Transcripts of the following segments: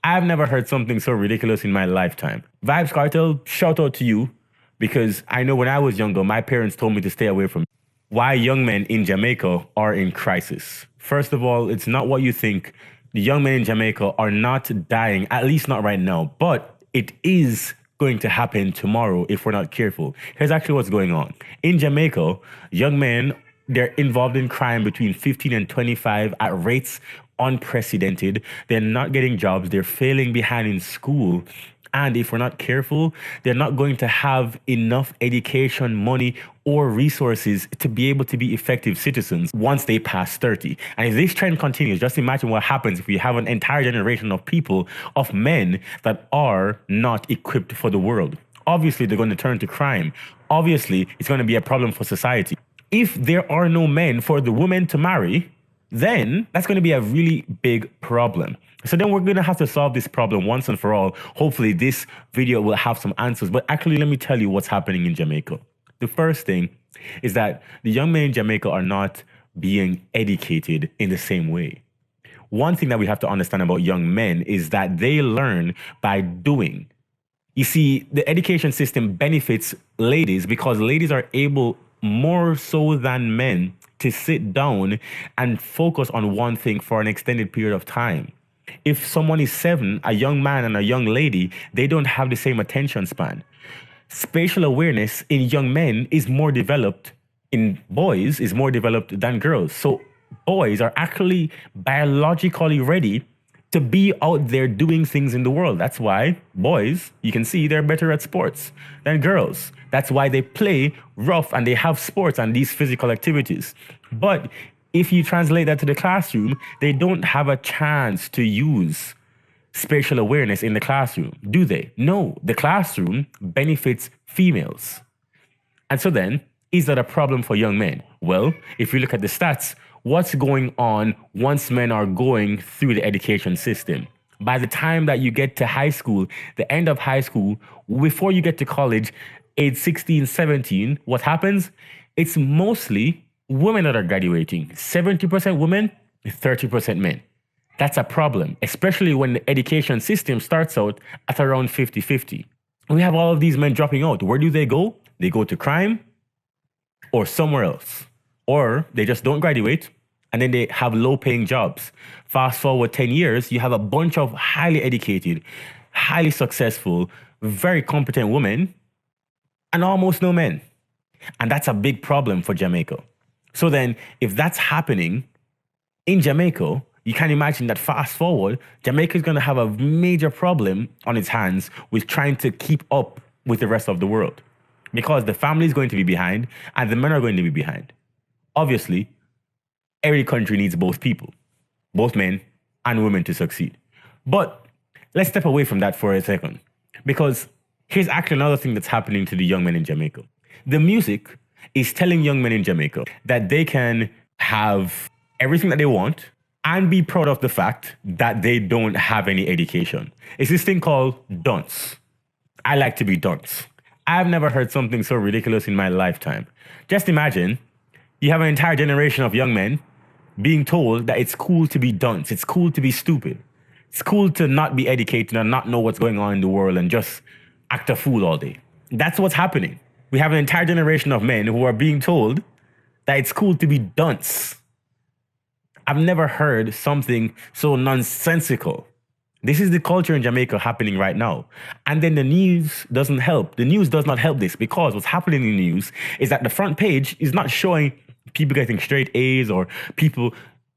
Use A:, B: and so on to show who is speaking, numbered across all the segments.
A: I've never heard something so ridiculous in my lifetime. Vibes Cartel, shout out to you because I know when I was younger, my parents told me to stay away from why young men in Jamaica are in crisis. First of all, it's not what you think. The young men in Jamaica are not dying, at least not right now, but it is going to happen tomorrow if we're not careful. Here's actually what's going on. In Jamaica, young men, they're involved in crime between 15 and 25 at rates unprecedented. They're not getting jobs. They're failing behind in school. And if we're not careful, they're not going to have enough education, money, or resources to be able to be effective citizens once they pass 30. And if this trend continues, just imagine what happens if we have an entire generation of people, of men that are not equipped for the world. Obviously, they're going to turn to crime. Obviously, it's going to be a problem for society. If there are no men for the women to marry, then that's going to be a really big problem. So then we're going to have to solve this problem once and for all. Hopefully this video will have some answers. But actually, let me tell you what's happening in Jamaica. The first thing is that the young men in Jamaica are not being educated in the same way. One thing that we have to understand about young men is that they learn by doing. You see, the education system benefits ladies because ladies are able more so than men to sit down and focus on one thing for an extended period of time. If someone is 7, a young man and a young lady, they don't have the same attention span. Spatial awareness in young men is more developed, in boys is more developed than girls. So boys are actually biologically ready to be out there doing things in the world. That's why boys, you can see they're better at sports than girls. That's why they play rough and they have sports and these physical activities. But if you translate that to the classroom, they don't have a chance to use spatial awareness in the classroom, do they? No, the classroom benefits females. And so then, is that a problem for young men? Well, if you look at the stats, what's going on once men are going through the education system? By the time that you get to high school, the end of high school, before you get to college, age 16, 17, what happens? It's mostly women that are graduating. 70% women, 30% men. That's a problem, especially when the education system starts out at around 50-50. We have all of these men dropping out. Where do they go? They go to crime or somewhere else. Or they just don't graduate and then they have low-paying jobs. Fast forward 10 years, you have a bunch of highly educated, highly successful, very competent women and almost no men. And that's a big problem for Jamaica. So then, if that's happening in Jamaica, you can imagine that fast forward, Jamaica is going to have a major problem on its hands with trying to keep up with the rest of the world. Because the family is going to be behind and the men are going to be behind. Obviously, every country needs both people, both men and women to succeed. But let's step away from that for a second. Because here's actually another thing that's happening to the young men in Jamaica. The music is telling young men in Jamaica that they can have everything that they want and be proud of the fact that they don't have any education. It's this thing called dunce. I like to be dunce. I've never heard something so ridiculous in my lifetime. Just imagine you have an entire generation of young men being told that it's cool to be dunce. It's cool to be stupid. It's cool to not be educated and not know what's going on in the world and just act a fool all day. That's what's happening. We have an entire generation of men who are being told that it's cool to be dunce. I've never heard something so nonsensical. This is the culture in Jamaica happening right now. And then the news doesn't help. The news does not help this because what's happening in the news is that the front page is not showing people getting straight A's or people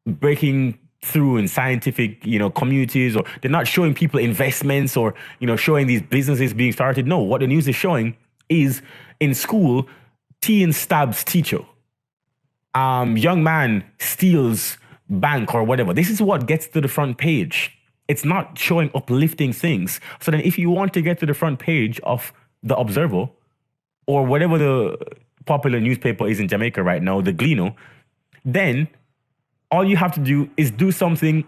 A: breaking through in scientific, communities, or they're not showing people investments or, showing these businesses being started. No, what the news is showing is in school, teen stabs teacher. Young man steals bank or whatever. This is what gets to the front page. It's not showing uplifting things. So then if you want to get to the front page of The Observer or whatever the popular newspaper is in Jamaica right now, the Glino, then all you have to do is do something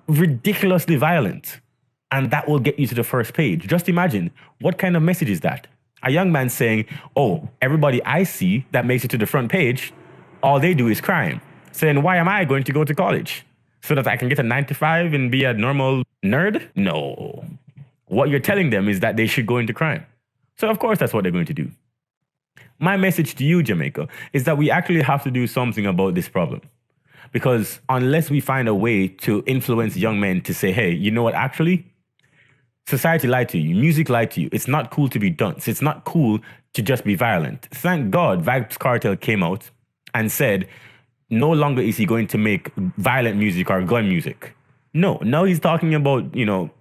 A: ridiculously violent. And that will get you to the first page. Just imagine, what kind of message is that? A young man saying, oh, everybody I see that makes it to the front page, all they do is crime. So then why am I going to go to college? So that I can get a 9 to 5 and be a normal Nerd? No. What you're telling them is that they should go into crime. So, of course, that's what they're going to do. My message to you, Jamaica, is that we actually have to do something about this problem. Because unless we find a way to influence young men to say, hey, you know what, actually, society lied to you, music lied to you. It's not cool to be dunce. It's not cool to just be violent. Thank God Vybz Kartel came out and said, no longer is he going to make violent music or gun music. No, now he's talking about,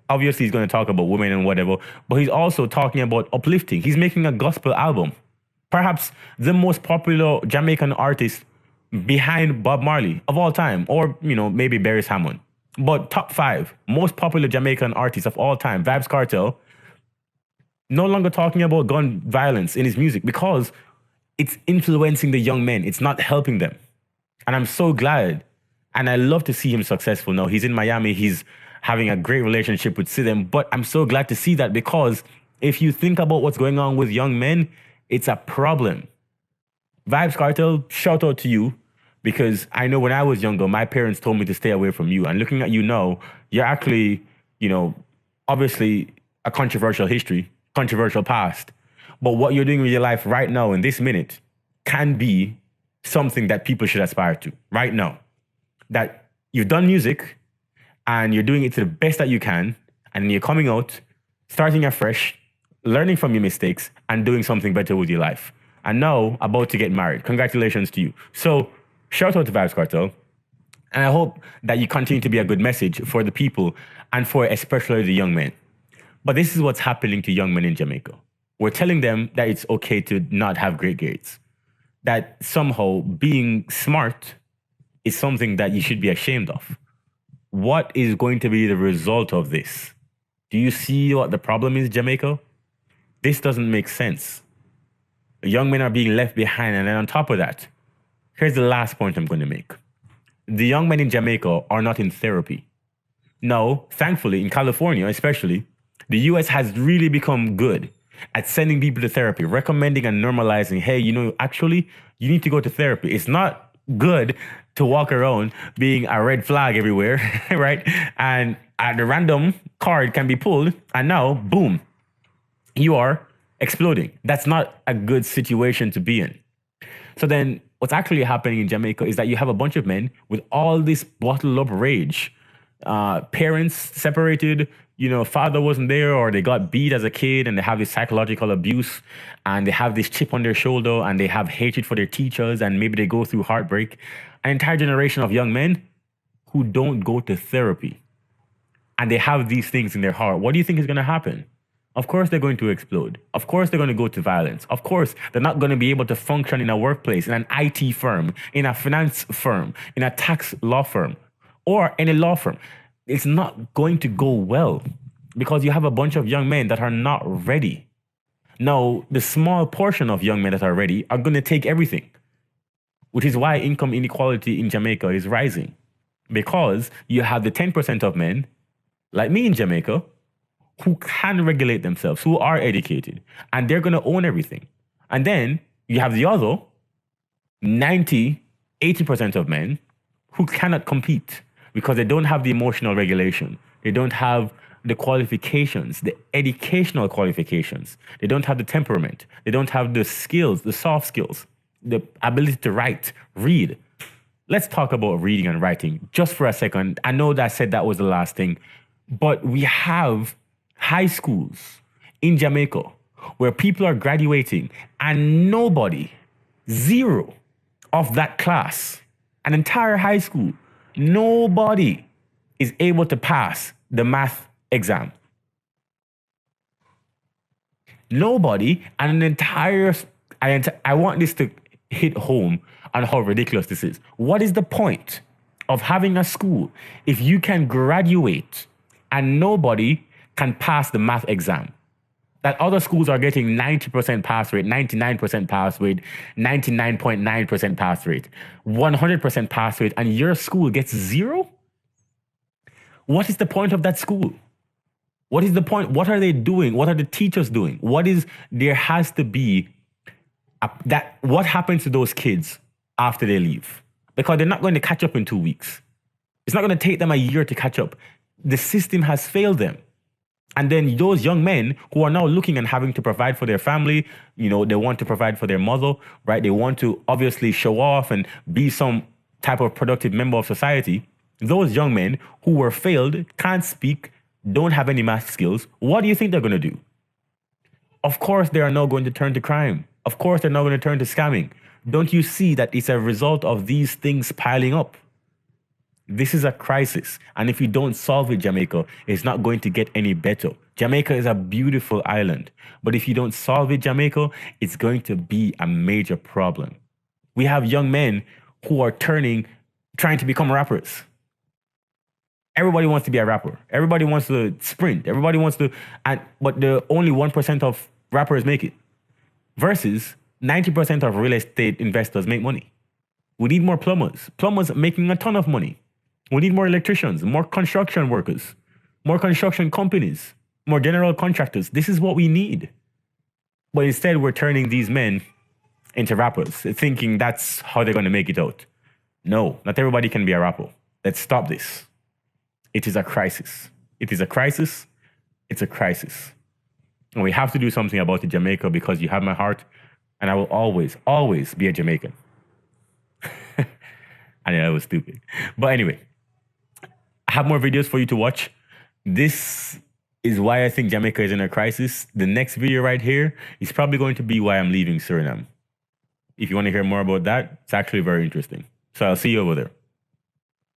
A: obviously he's going to talk about women and whatever, but he's also talking about uplifting. He's making a gospel album. Perhaps the most popular Jamaican artist behind Bob Marley of all time, or, maybe Barry Hammond. But top 5 most popular Jamaican artists of all time, Vybz Kartel, no longer talking about gun violence in his music because it's influencing the young men. It's not helping them. And I'm so glad. And I love to see him successful now. He's in Miami. He's having a great relationship with Sidem. But I'm so glad to see that because if you think about what's going on with young men, it's a problem. Vybz Kartel, shout out to you. Because I know when I was younger, my parents told me to stay away from you. And looking at you now, you're actually, obviously a controversial history, controversial past. But what you're doing with your life right now in this minute can be something that people should aspire to right now. That you've done music and you're doing it to the best that you can. And you're coming out, starting afresh, learning from your mistakes and doing something better with your life. And now about to get married. Congratulations to you. So, shout out to Vybz Kartel. And I hope that you continue to be a good message for the people and for especially the young men. But this is what's happening to young men in Jamaica. We're telling them that it's okay to not have great grades. That somehow being smart is something that you should be ashamed of. What is going to be the result of this? Do you see what the problem is, Jamaica? This doesn't make sense. Young men are being left behind. And then on top of that, here's the last point I'm going to make. The young men in Jamaica are not in therapy. Now, thankfully, in California especially, the US has really become good at sending people to therapy, recommending and normalizing, hey, actually, you need to go to therapy. It's not good to walk around being a red flag everywhere, right? And the random card can be pulled, and now, boom, you are exploding. That's not a good situation to be in. So then what's actually happening in Jamaica is that you have a bunch of men with all this bottled up rage. Parents separated, father wasn't there or they got beat as a kid and they have this psychological abuse and they have this chip on their shoulder and they have hatred for their teachers and maybe they go through heartbreak. An entire generation of young men who don't go to therapy and they have these things in their heart. What do you think is going to happen? Of course, they're going to explode. Of course, they're going to go to violence. Of course, they're not going to be able to function in a workplace, in an IT firm, in a finance firm, in a tax law firm, or any law firm. It's not going to go well because you have a bunch of young men that are not ready. Now, the small portion of young men that are ready are going to take everything, which is why income inequality in Jamaica is rising. Because you have the 10% of men, like me in Jamaica, who can regulate themselves, who are educated, and they're going to own everything. And then you have the other 90, 80% of men who cannot compete because they don't have the emotional regulation. They don't have the qualifications, the educational qualifications. They don't have the temperament. They don't have the skills, the soft skills, the ability to write, read. Let's talk about reading and writing just for a second. I know that I said that was the last thing, but we have high schools in Jamaica where people are graduating and nobody, zero of that class, an entire high school, nobody is able to pass the math exam. Nobody, and an entire, I want this to hit home on how ridiculous this is. What is the point of having a school if you can graduate and nobody can pass the math exam? That other schools are getting 90% pass rate, 99% pass rate, 99.9% pass rate, 100% pass rate, and your school gets zero? What is the point of that school? What is the point? What are they doing? What are the teachers doing? There has to be what happens to those kids after they leave? Because they're not going to catch up in 2 weeks. It's not going to take them a year to catch up. The system has failed them. And then those young men who are now looking and having to provide for their family, they want to provide for their mother, right? They want to obviously show off and be some type of productive member of society. Those young men who were failed, can't speak, don't have any math skills, what do you think they're going to do? Of course, they are now going to turn to crime. Of course, they're now going to turn to scamming. Don't you see that it's a result of these things piling up? This is a crisis. And if you don't solve it, Jamaica, it's not going to get any better. Jamaica is a beautiful island. But if you don't solve it, Jamaica, it's going to be a major problem. We have young men who are trying to become rappers. Everybody wants to be a rapper. Everybody wants to sprint. Everybody wants to, but the only 1% of rappers make it. Versus 90% of real estate investors make money. We need more plumbers. Plumbers making a ton of money. We need more electricians, more construction workers, more construction companies, more general contractors. This is what we need. But instead, we're turning these men into rappers, thinking that's how they're going to make it out. No, not everybody can be a rapper. Let's stop this. It is a crisis. It is a crisis. It's a crisis. And we have to do something about it, Jamaica, because you have my heart, and I will always, always be a Jamaican. I know that was stupid. But anyway, I have more videos for you to watch. This is why I think Jamaica is in a crisis. The next video right here is probably going to be why I'm leaving Suriname. If you want to hear more about that, it's actually very interesting. So I'll see you over there.